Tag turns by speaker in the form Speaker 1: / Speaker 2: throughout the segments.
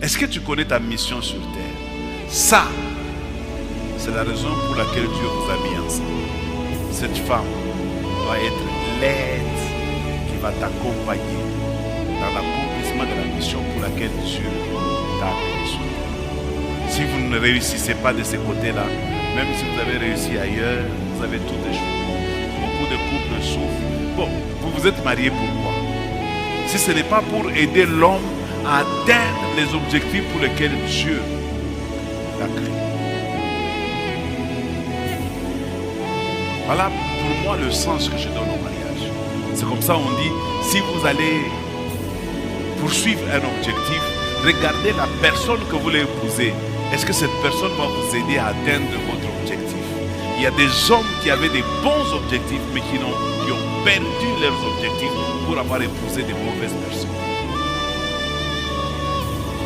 Speaker 1: Est-ce que tu connais ta mission sur terre? Ça, c'est la raison pour laquelle Dieu vous a mis ensemble. Cette femme doit être l'aide qui va t'accompagner dans l'accomplissement de la mission pour laquelle Dieu t'a appelé sur terre. Si vous ne réussissez pas de ce côté-là, même si vous avez réussi ailleurs, vous avez tout échoué. Beaucoup de couples souffrent. Bon, vous vous êtes mariés pourquoi? Si ce n'est pas pour aider l'homme à atteindre les objectifs pour lesquels Dieu l'a créé. Voilà pour moi le sens que je donne au mariage. C'est comme ça on dit, si vous allez poursuivre un objectif, regardez la personne que vous voulez épouser. Est-ce que cette personne va vous aider à atteindre votre objectif? Il y a des hommes qui avaient des bons objectifs, mais qui ont perdu leurs objectifs pour avoir épousé de mauvaises personnes.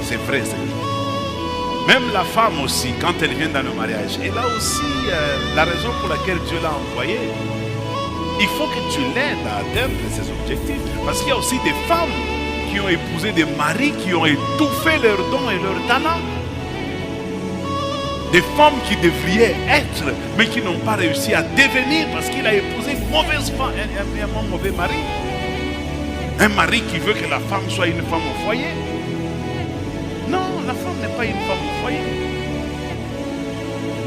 Speaker 1: C'est vrai, c'est vrai. Même la femme aussi, quand elle vient dans le mariage, elle a aussi la raison pour laquelle Dieu l'a envoyée. Il faut que tu l'aides à atteindre ses objectifs. Parce qu'il y a aussi des femmes qui ont épousé des maris qui ont étouffé leurs dons et leurs talents. Des femmes qui devraient être, mais qui n'ont pas réussi à devenir parce qu'il a épousé une mauvaise femme, un mauvais mari. Un mari qui veut que la femme soit une femme au foyer. Non, la femme n'est pas une femme au foyer.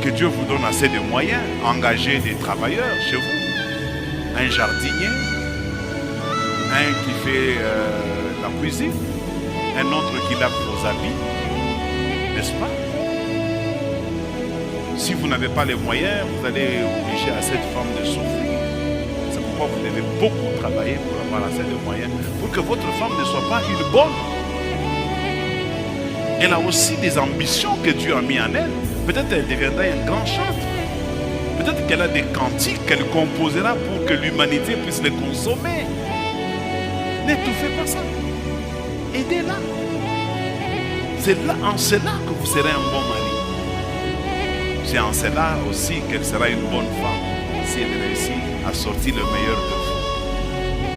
Speaker 1: Que Dieu vous donne assez de moyens, engagez des travailleurs chez vous. Un jardinier, un qui fait la cuisine, un autre qui lave vos habits, n'est-ce pas? Si vous n'avez pas les moyens, vous allez obliger à cette femme de souffrir. C'est pourquoi vous devez beaucoup travailler pour avoir assez de moyens, pour que votre femme ne soit pas une bonne. Elle a aussi des ambitions que Dieu a mis en elle. Peut-être elle deviendra un grand chanteur. Peut-être qu'elle a des cantiques qu'elle composera pour que l'humanité puisse les consommer. N'étouffez pas ça. Aidez-la. C'est là, en cela que vous serez un bon mari. C'est en cela aussi qu'elle sera une bonne femme si elle réussit à sortir le meilleur de vous.